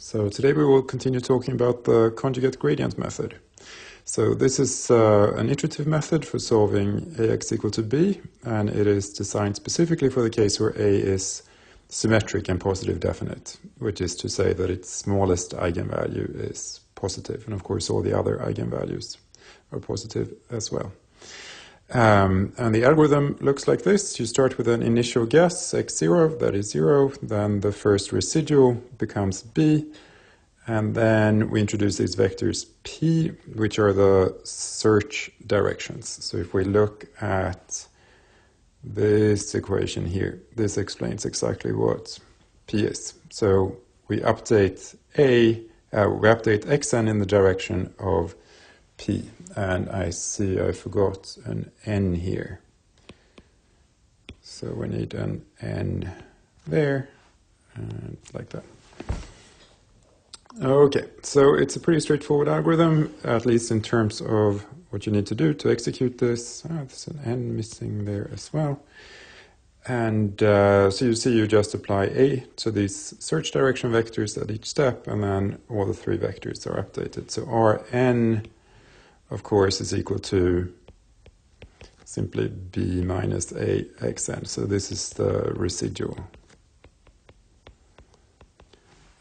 So today we will continue talking about the conjugate gradient method. So this is an iterative method for solving ax equal to b, and it is designed specifically for the case where a is symmetric and positive definite, which is to say that its smallest eigenvalue is positive, and of course all the other eigenvalues are positive as well. And the algorithm looks like this. You start with an initial guess, x0, that is 0. Then the first residual becomes b. And then we introduce these vectors p, which are the search directions. So if we look at this equation here, this explains exactly what p is. So we update xn in the direction of p. And I see I forgot an n here. So we need an n there, and like that. Okay, so it's a pretty straightforward algorithm, at least in terms of what you need to do to execute this. There's an n missing there as well. And so you see you just apply a to these search direction vectors at each step, and then all the three vectors are updated. So Rn, of course, is equal to simply b minus a xn. So this is the residual.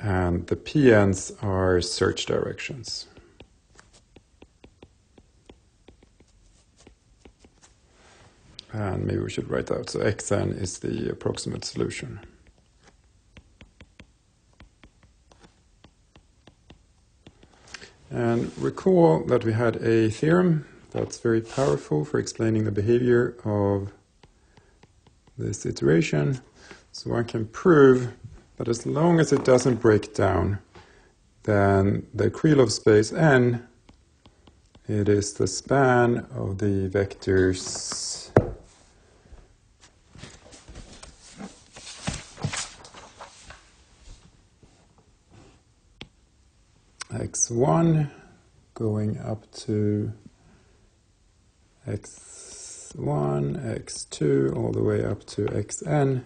And the pn's are search directions. And maybe we should write out. So xn is the approximate solution. And recall that we had a theorem that's very powerful for explaining the behavior of this iteration. So one can prove that as long as it doesn't break down, then the Krylov space n, it is the span of the vectors x1 going up to x1, x2, all the way up to xn.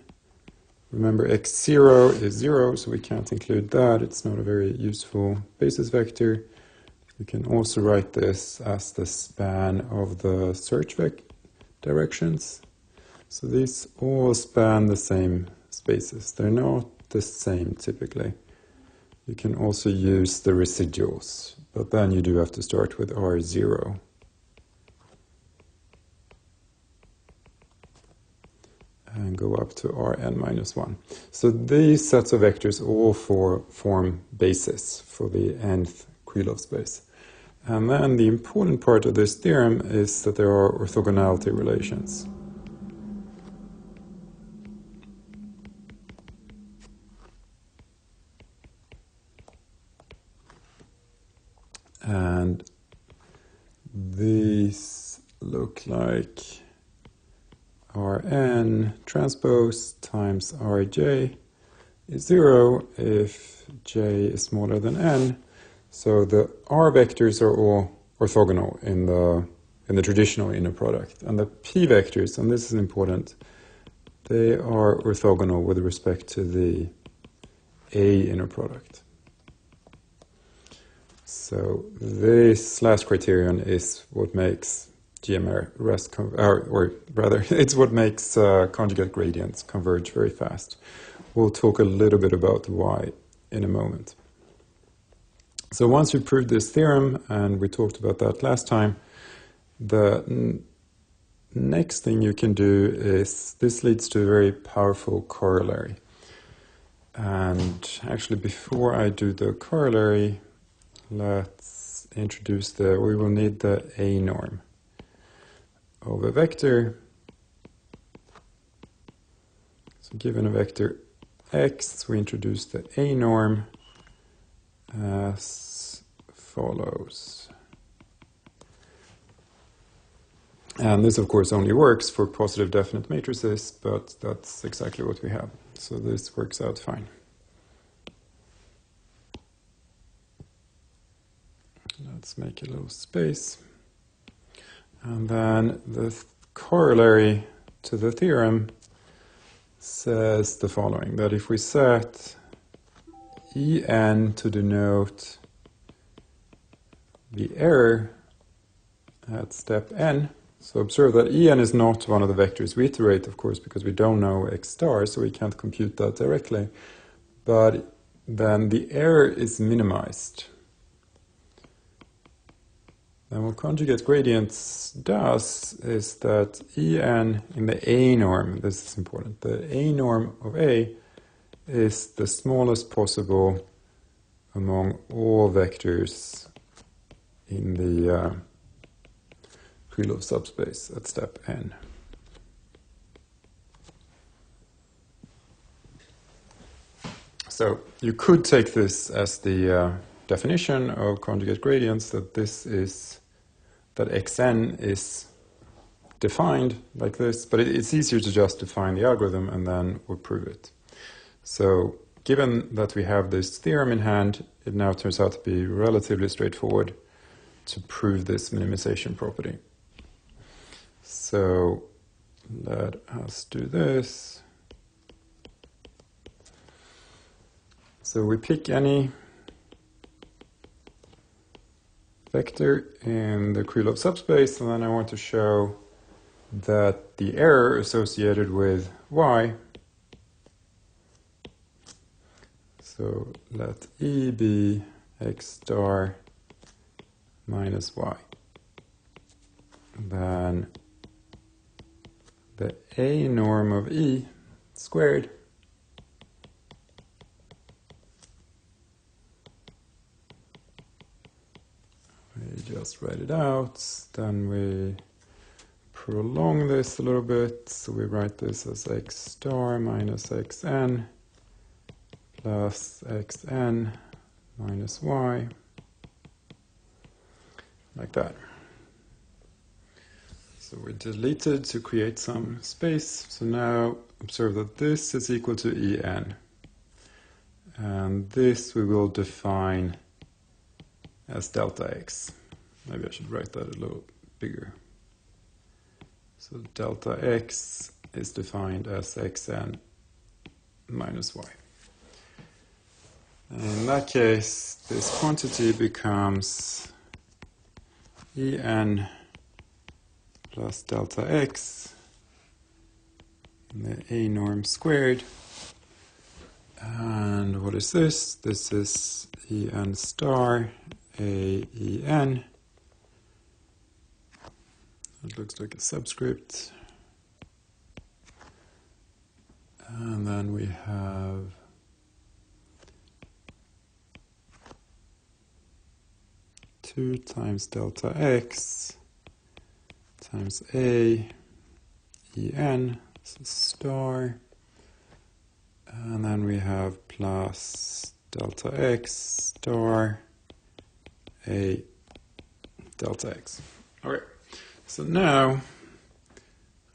Remember, x0 is 0, so we can't include that. It's not a very useful basis vector. We can also write this as the span of the search directions. So these all span the same spaces. They're not the same typically. You can also use the residuals, but then you do have to start with R0. And go up to Rn minus 1. So these sets of vectors all form basis for the nth Krylov space. And then the important part of this theorem is that there are orthogonality relations. And these look like Rn transpose times Rj is 0 if j is smaller than n. So the R vectors are all orthogonal in the traditional inner product. And the P vectors, and this is important, they are orthogonal with respect to the A inner product. So this last criterion is what makes GMR or rather, it's what makes conjugate gradients converge very fast. We'll talk a little bit about why in a moment. So once you prove this theorem, and we talked about that last time, the next thing you can do is, this leads to a very powerful corollary. And actually, before I do the corollary, let's introduce we will need the A norm of a vector. So given a vector x, we introduce the A norm as follows. And this, of course, only works for positive definite matrices, but that's exactly what we have. So this works out fine. Let's make a little space. And then the corollary to the theorem says the following, that if we set En to denote the error at step n. So observe that En is not one of the vectors we iterate, of course, because we don't know x star, so we can't compute that directly. But then the error is minimized. And what conjugate gradients does is that En in the A norm, this is important, the A norm of A is the smallest possible among all vectors in the Krylov subspace at step n. So you could take this as the definition of conjugate gradients, that this is that xn is defined like this, but it's easier to just define the algorithm and then we'll prove it. So given that we have this theorem in hand, it now turns out to be relatively straightforward to prove this minimization property. So let us do this. So we pick any vector in the Krylov subspace, and then I want to show that the error associated with y, so let E be x star minus y, then the A norm of E squared we just write it out, then we prolong this a little bit, so we write this as x star minus xn plus xn minus y, like that. So we deleted to create some space, so now observe that this is equal to En, and this we will define as delta x. Maybe I should write that a little bigger. So delta x is defined as xn minus y. And in that case, this quantity becomes En plus delta x, and the A norm squared. And what is this? This is En star AEn. It looks like a subscript. And then we have two times delta x times A En, this is star. And then we have plus delta x star A delta x. Okay. So now,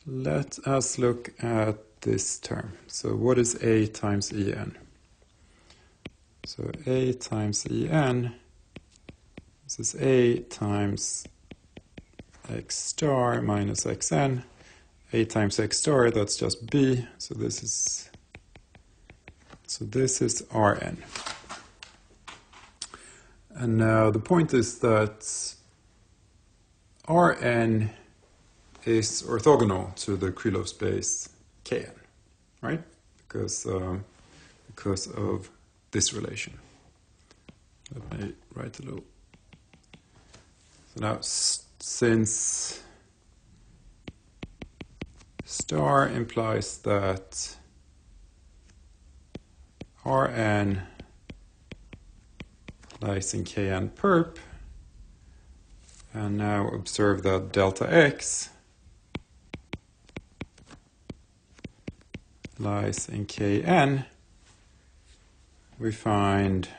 let us look at this term. So what is A times En? So A times En, this is A times x star minus xn. A times x star, that's just B, so this is Rn. And now the point is that Rn is orthogonal to the Krylov space Kn, right? Because of this relation. Let me write a little. So now, since star implies that Rn lies in Kn perp, and now observe that delta x lies in Kn, we find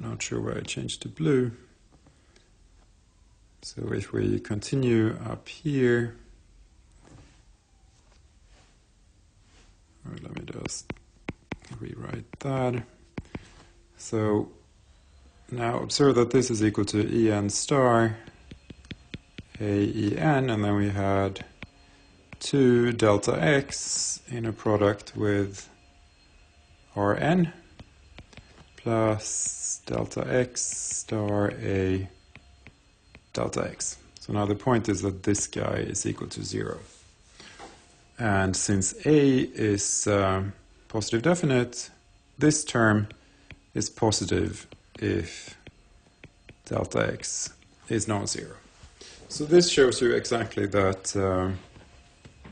not sure why I changed to blue. So if we continue up here, or let me just rewrite that. So now observe that this is equal to En star AEn, and then we had 2 delta x in a product with Rn plus delta x star a delta x. So now the point is that this guy is equal to 0. And since a is positive definite, this term is positive if delta x is non-zero. So this shows you exactly that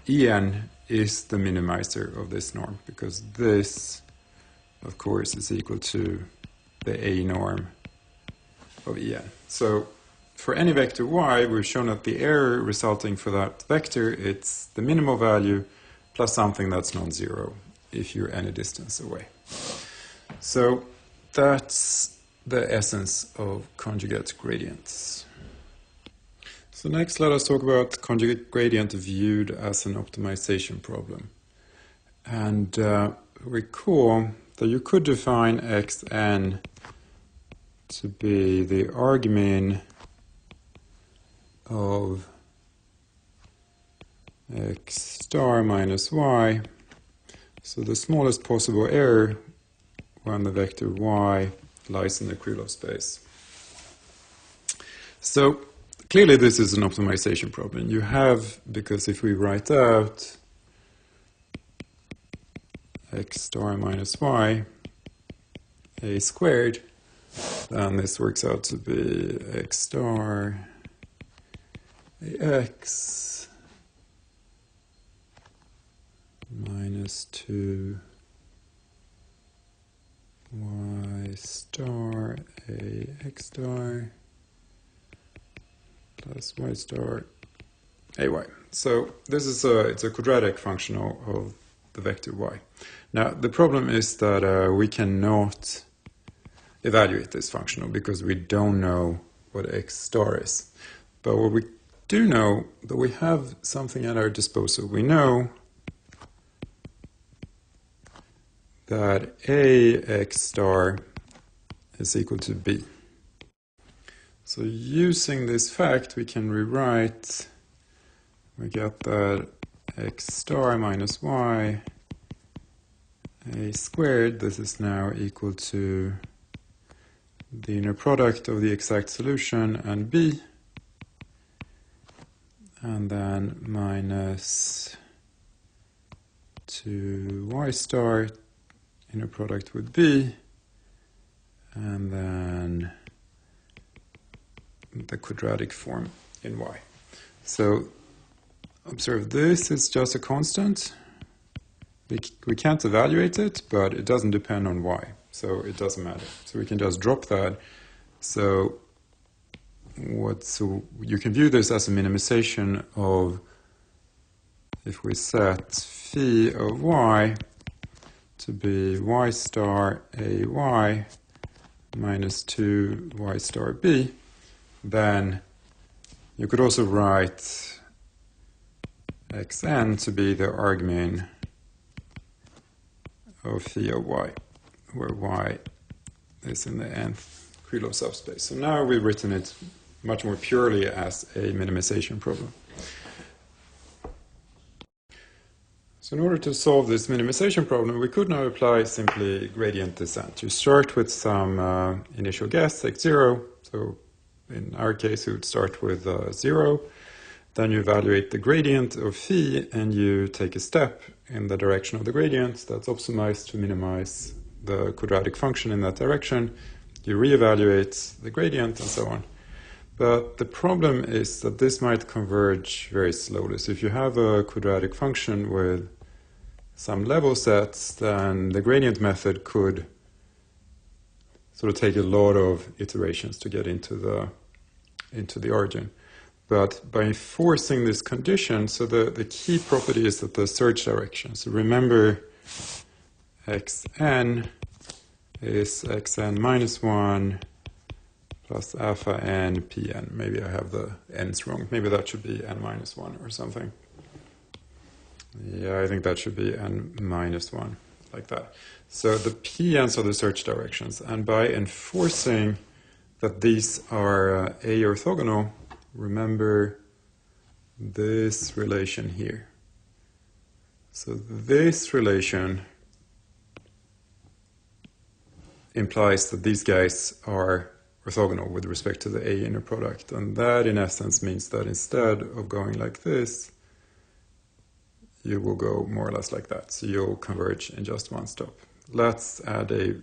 En is the minimizer of this norm, because this, of course, is equal to the A norm of En. So for any vector y, we've shown that the error resulting for that vector, it's the minimal value plus something that's non-zero if you're any distance away. So that's the essence of conjugate gradients. So next, let us talk about conjugate gradient viewed as an optimization problem. And recall that you could define xn to be the argmin of x star minus y. So the smallest possible error when the vector y lies in the Krylov space. So clearly this is an optimization problem. You have, because if we write out x star minus y a squared, then this works out to be x star ax minus 2 y star a x star plus y star ay. So this is it's a quadratic function of the vector y. Now the problem is that we cannot evaluate this functional because we don't know what x star is. But what we do know, that we have something at our disposal. We know that ax star is equal to b. So using this fact, we can rewrite, we get that x star minus y a squared, this is now equal to the inner product of the exact solution and b, and then minus 2y star inner product with b, and then the quadratic form in y. So observe, this is just a constant. We can't evaluate it, but it doesn't depend on y, so it doesn't matter. So we can just drop that. So you can view this as a minimization of, if we set phi of y to be y star ay minus 2y star b, then you could also write xn to be the argmin of phi of y, where y is in the nth Krylov subspace. So now we've written it much more purely as a minimization problem. So in order to solve this minimization problem, we could now apply simply gradient descent. You start with some initial guess, x0. So in our case, we would start with 0. Then you evaluate the gradient of phi, and you take a step in the direction of the gradient that's optimized to minimize the quadratic function in that direction. You reevaluate the gradient and so on. But the problem is that this might converge very slowly. So if you have a quadratic function with some level sets, then the gradient method could sort of take a lot of iterations to get into the origin. But by forcing this condition, so the key property is that the search direction. So remember, xn is xn minus 1 plus alpha n pn. Maybe I have the n's wrong. Maybe that should be n minus 1 or something. Yeah, I think that should be n minus 1, like that. So the pn's are the search directions. And by enforcing that these are A orthogonal, remember this relation here. So this relation implies that these guys are orthogonal with respect to the A inner product. And that in essence means that instead of going like this, you will go more or less like that. So you'll converge in just one stop. Let's add a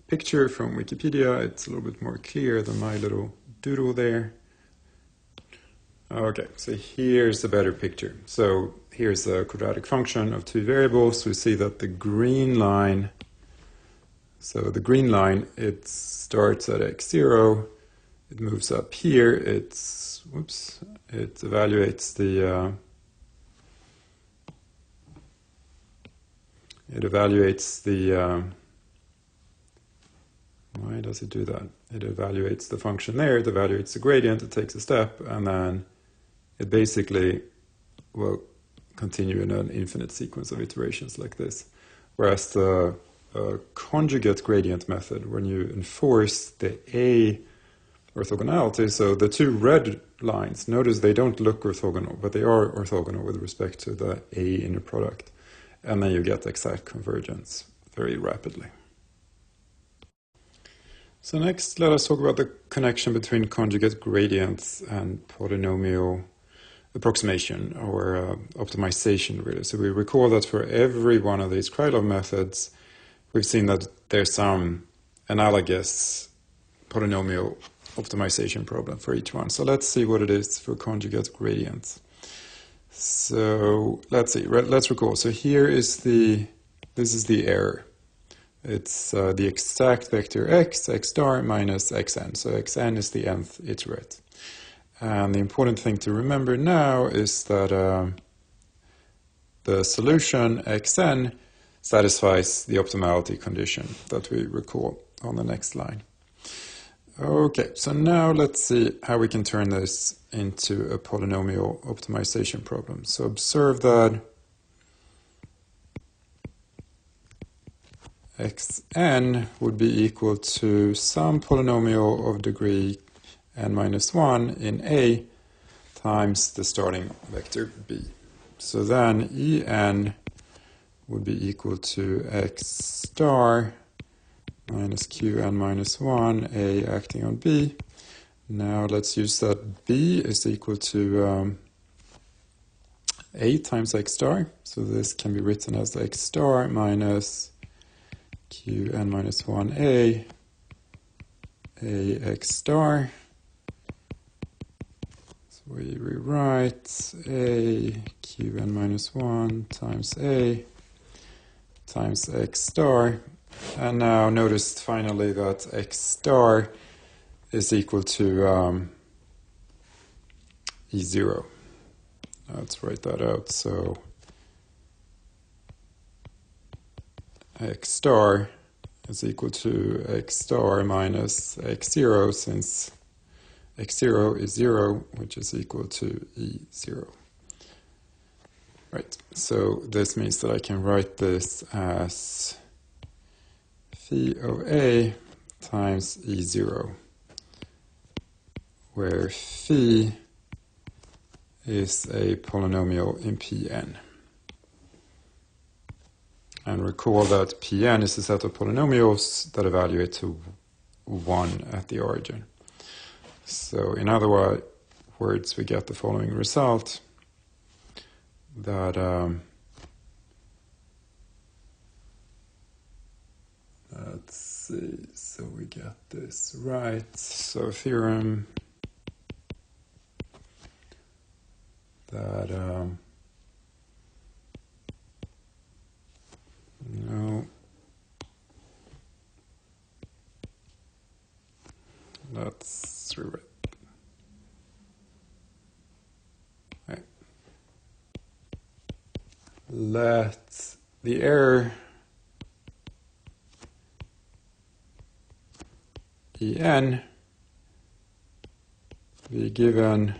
picture from Wikipedia. It's a little bit more clear than my little doodle there. Okay, so here's a better picture. So here's a quadratic function of two variables. We see that the green line, it starts at x0, it moves up here, it evaluates the why does it do that? It evaluates the function there, it evaluates the gradient, it takes a step, and then it basically will continue in an infinite sequence of iterations like this. Whereas the conjugate gradient method, when you enforce the A orthogonality, so the two red lines, notice they don't look orthogonal, but they are orthogonal with respect to the A inner product. And then you get exact convergence very rapidly. So next, let us talk about the connection between conjugate gradients and polynomial approximation, or optimization, really. So we recall that for every one of these Krylov methods, we've seen that there's some analogous polynomial optimization problem for each one. So let's see what it is for conjugate gradients. So let's see, let's recall. So here is this is the error. It's the exact vector x star minus xn. So xn is the nth iterate. And the important thing to remember now is that the solution xn satisfies the optimality condition that we recall on the next line. Okay, so now let's see how we can turn this into a polynomial optimization problem. So observe that xn would be equal to some polynomial of degree n minus 1 in A times the starting vector B. So then En would be equal to x star minus qn minus 1, A acting on B. Now let's use that B is equal to A times x star. So this can be written as x star minus qn minus 1A, A x star. So we rewrite A qn minus 1 times A times x star. And now notice finally that x star is equal to E0. Let's write that out. So x star is equal to x star minus x0, since x0 is 0, which is equal to E0. Right, so this means that I can write this as phi of A times E0, where phi is a polynomial in Pn. And recall that Pn is a set of polynomials that evaluate to 1 at the origin. So in other words, we get the following result, that let's see, so we get this right. So theorem that no, let's rewrite. Right. Let the error En be given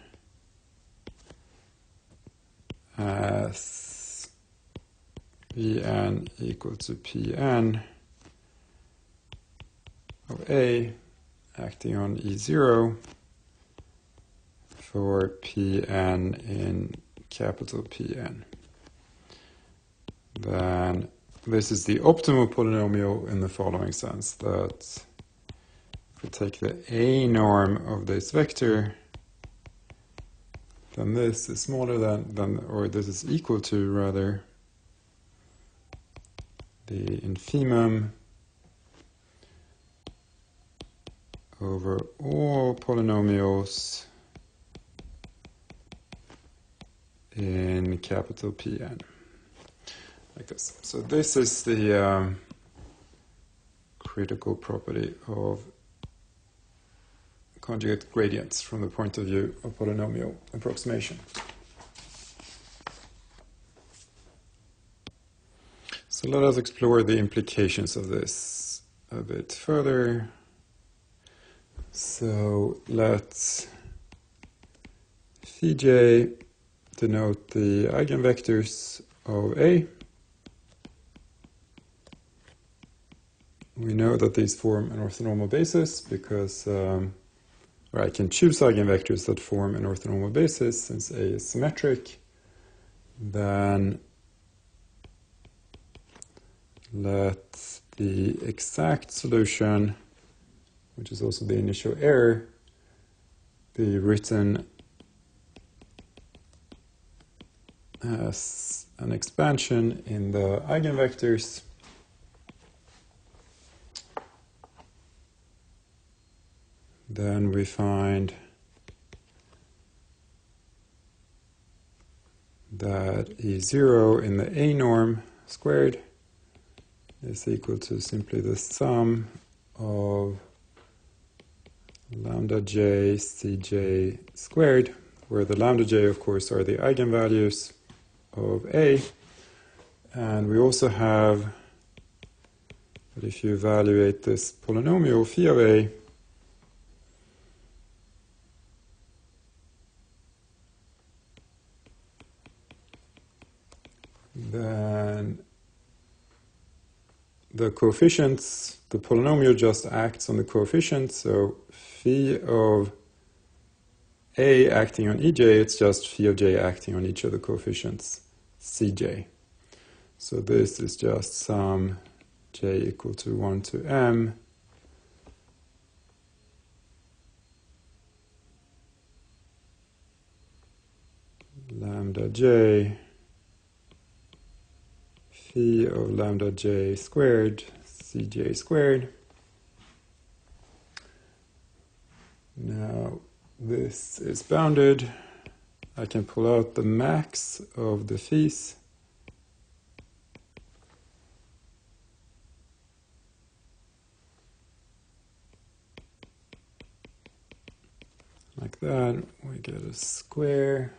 as Vn equal to Pn of A acting on E0 for Pn in capital Pn. then this is the optimal polynomial in the following sense, that if we take the A norm of this vector, then this is smaller than, or this is equal to, rather, the infimum over all polynomials in capital Pn, like this. So this is the critical property of conjugate gradients from the point of view of polynomial approximation. So let us explore the implications of this a bit further. So let's phi j denote the eigenvectors of A. We know that these form an orthonormal basis because or I can choose eigenvectors that form an orthonormal basis since A is symmetric. Then let the exact solution, which is also the initial error, be written as an expansion in the eigenvectors. Then we find that E0 in the A norm squared is equal to simply the sum of lambda j cj squared, where the lambda j, of course, are the eigenvalues of A. And we also have that if you evaluate this polynomial phi of A, then the coefficients, the polynomial just acts on the coefficients. So phi of A acting on Ej, it's just phi of j acting on each of the coefficients Cj. So this is just sum j equal to 1 to m lambda j phi of lambda j squared Cj squared. Now this is bounded. I can pull out the max of the phis. Like that, we get a square.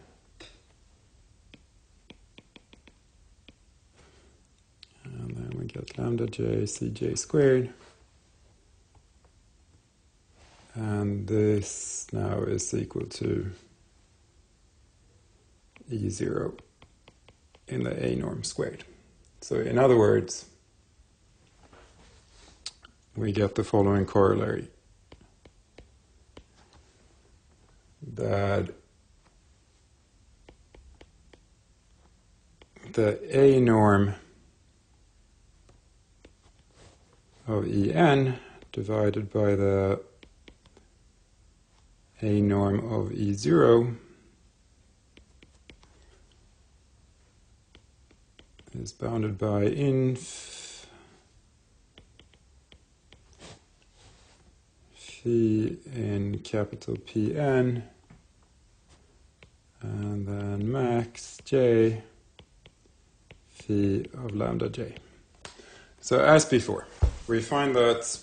And then we get lambda j Cj squared. And this now is equal to E0 in the A norm squared. So in other words, we get the following corollary. That the A norm of En divided by the A norm of E0 is bounded by inf phi in capital Pn and then max j phi of lambda j. So as before, we find that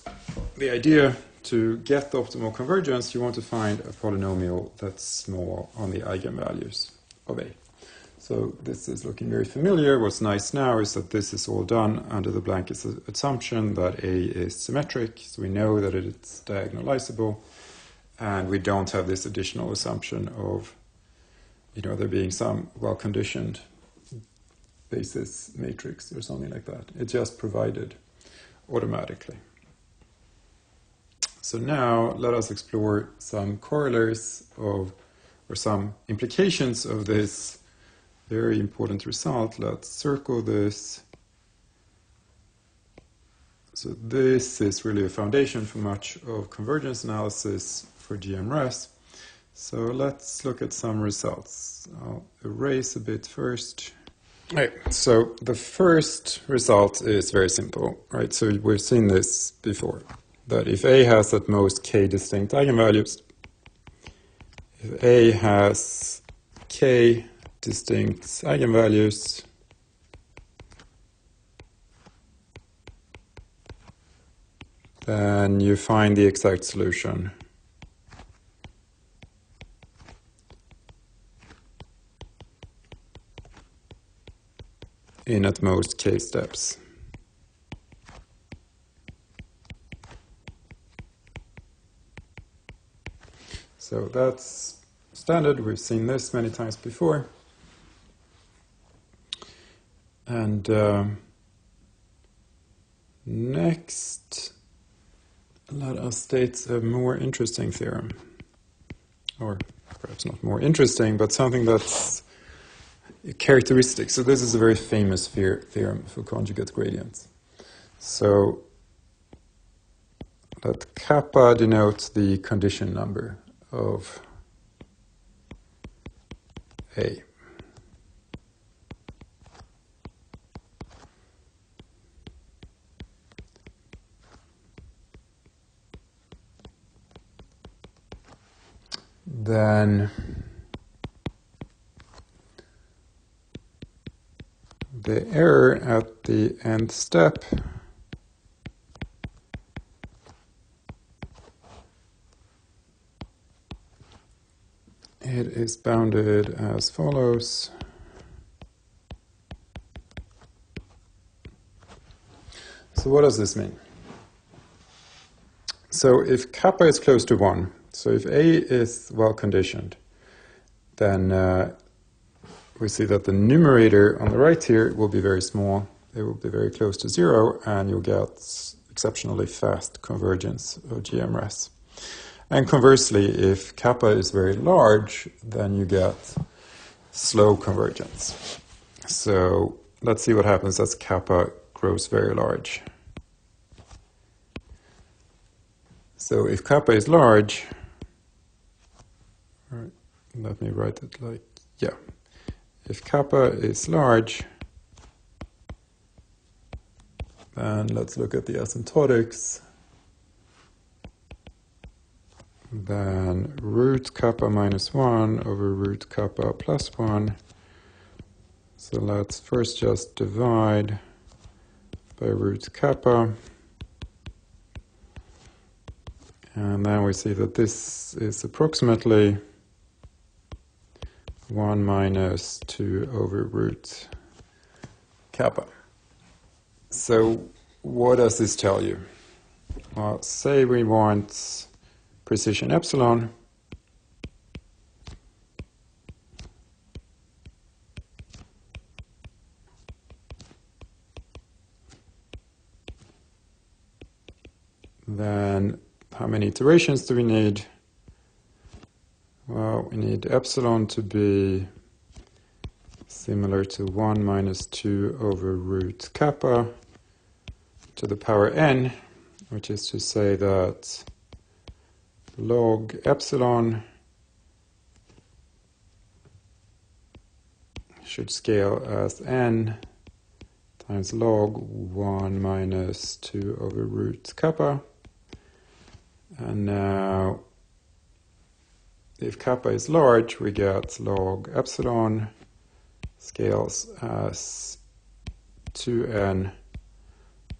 the idea to get the optimal convergence, you want to find a polynomial that's small on the eigenvalues of A. So this is looking very familiar. What's nice now is that this is all done under the blanket assumption that A is symmetric, so we know that it's diagonalizable, and we don't have this additional assumption of, there being some well-conditioned basis matrix or something like that. It's just provided automatically. So now let us explore some corollaries of, or some implications of this very important result. Let's circle this. So this is really a foundation for much of convergence analysis for GMRS. So let's look at some results. I'll erase a bit first. Right, so the first result is very simple, right? So we've seen this before, that if A has at most k distinct eigenvalues, if A has k distinct eigenvalues, then you find the exact solution. In at most k steps. So that's standard. We've seen this many times before. And next, let us state a more interesting theorem. Or perhaps not more interesting, but something that's characteristic. So this is a very famous theorem for conjugate gradients. So let kappa denote the condition number of A. Then the error at the nth step it is bounded as follows. So what does this mean? So if kappa is close to 1, so if A is well conditioned, then we see that the numerator on the right here will be very small. It will be very close to 0, and you'll get exceptionally fast convergence of GMRS. And conversely, if kappa is very large, then you get slow convergence. So let's see what happens as kappa grows very large. So if kappa is large, all right, let me write it like, yeah. If kappa is large, then let's look at the asymptotics. Then root kappa minus 1 over root kappa plus 1. So let's first just divide by root kappa. And then we see that this is approximately 1 minus 2 over root kappa. So what does this tell you? Well, say we want precision epsilon. Then how many iterations do we need? Well, we need epsilon to be similar to 1 minus 2 over root kappa to the power n, which is to say that log epsilon should scale as n times log 1 minus 2 over root kappa. And now, if kappa is large, we get log epsilon scales as 2n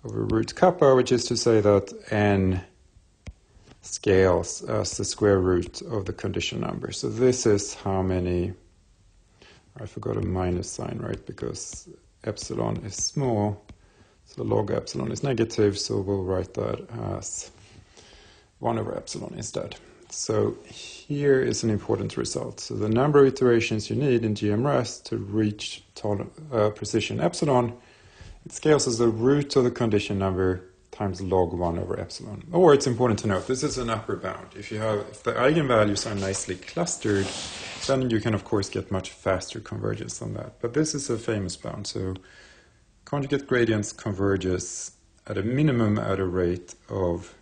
over root kappa, which is to say that n scales as the square root of the condition number. So this is how many, I forgot a minus sign, right, because epsilon is small, so log epsilon is negative, so we'll write that as 1 over epsilon instead. So here is an important result. So the number of iterations you need in GMRS to reach precision epsilon, it scales as the root of the condition number times log 1 over epsilon. Or it's important to note, this is an upper bound. If the eigenvalues are nicely clustered, then you can of course get much faster convergence than that. But this is a famous bound, so conjugate gradients converges at a minimum at a rate of,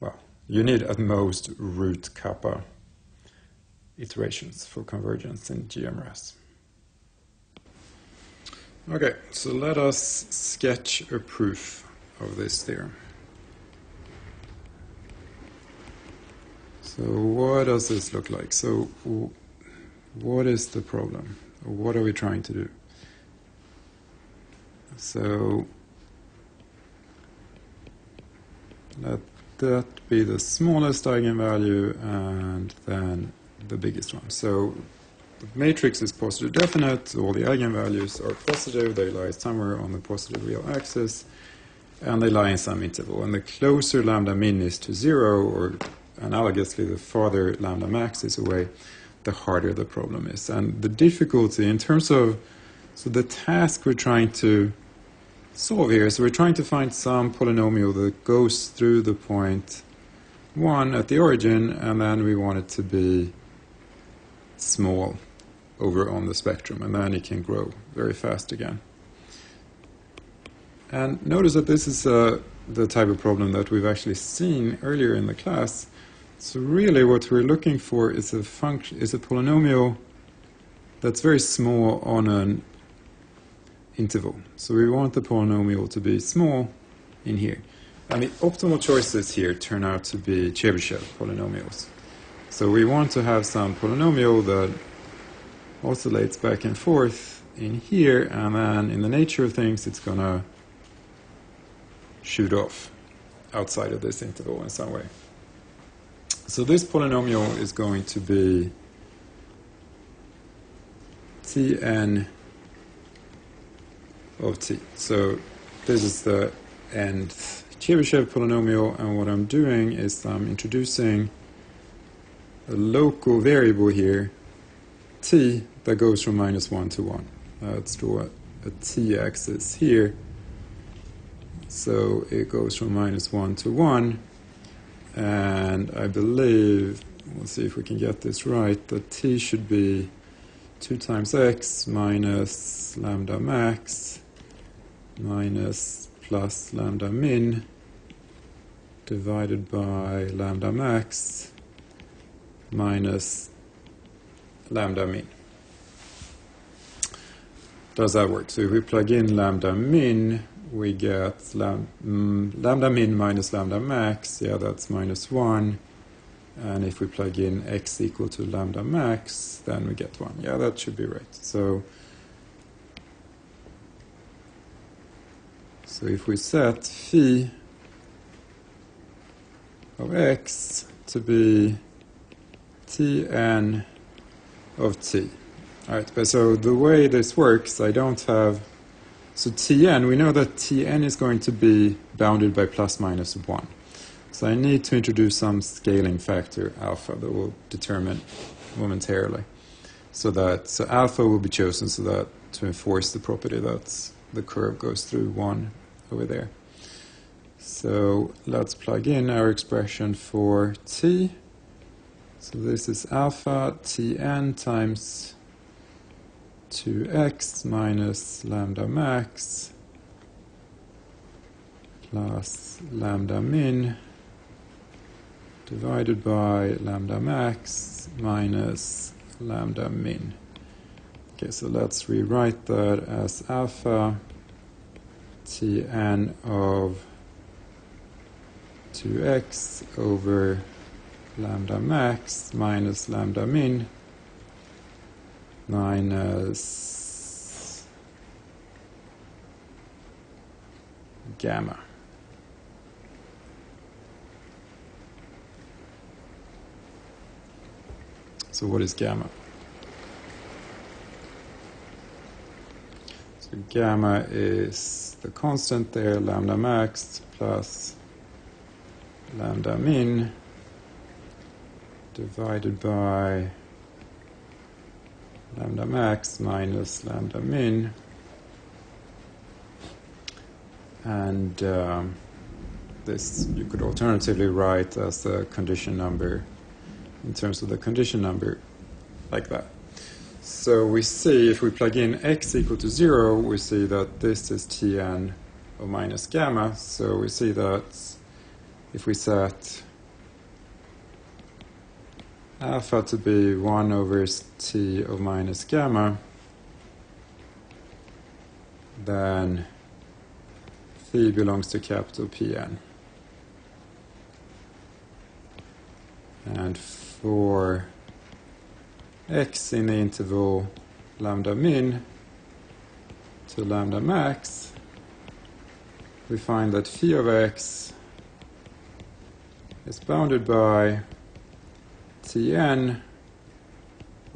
well, you need at most root kappa iterations for convergence in GMRS. Okay, so let us sketch a proof of this theorem. So what does this look like? So what is the problem? What are we trying to do? So let that be the smallest eigenvalue and then the biggest one. So the matrix is positive definite, all the eigenvalues are positive, they lie somewhere on the positive real axis, and they lie in some interval. And the closer lambda min is to 0, or analogously the farther lambda max is away, the harder the problem is. And the difficulty in terms of, so the task we're trying to solve here, so we're trying to find some polynomial that goes through the point 1 at the origin, and then we want it to be small over on the spectrum, and then it can grow very fast again. And notice that this is the type of problem that we've actually seen earlier in the class. So really what we're looking for is a polynomial that's very small on an interval. So we want the polynomial to be small in here. And the optimal choices here turn out to be Chebyshev polynomials. So we want to have some polynomial that oscillates back and forth in here, and then in the nature of things it's going to shoot off outside of this interval in some way. So this polynomial is going to be Tn of t. So this is the nth Chebyshev polynomial, and what I'm doing is I'm introducing a local variable here, t, that goes from -1 to 1. Let's draw a t-axis here. So it goes from -1 to 1, and I believe, we'll see if we can get this right, that t should be 2 times x minus lambda max minus plus lambda min divided by lambda max minus lambda min. Does that work? So if we plug in lambda min, we get lambda min minus lambda max, yeah, that's -1. And if we plug in x equal to lambda max, then we get 1. Yeah, that should be right. So if we set phi of x to be Tn of t. All right, but so the way this works, I don't have, so Tn, we know that Tn is going to be bounded by plus minus 1. So I need to introduce some scaling factor alpha that will determine momentarily. So alpha will be chosen so that to enforce the property that the curve goes through 1 over there. So let's plug in our expression for t. So this is alpha Tn times 2x minus lambda max plus lambda min divided by lambda max minus lambda min. Okay, so let's rewrite that as alpha Tn of 2x over lambda max minus lambda min minus gamma. So what is gamma? So gamma is the constant there, lambda max plus lambda min divided by lambda max minus lambda min And this you could alternatively write as the condition number in terms of the condition number, like that. So we see, if we plug in x equal to 0, we see that this is Tn of minus gamma. So we see that if we set alpha to be 1 over T of minus gamma, then phi belongs to capital Pn. And for x in the interval lambda min to lambda max, we find that phi of x is bounded by Tn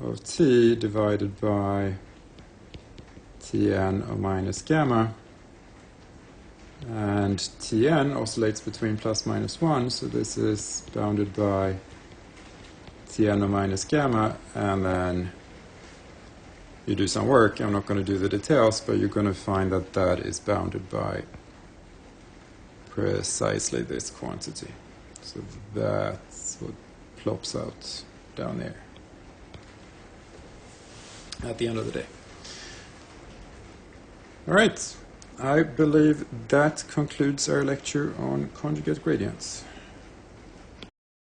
of t divided by Tn of minus gamma. And Tn oscillates between plus minus 1, so this is bounded by Tn of minus gamma, and then you do some work. I'm not going to do the details, but you're going to find that that is bounded by precisely this quantity. So that's what plops out down there at the end of the day. All right, I believe that concludes our lecture on conjugate gradients.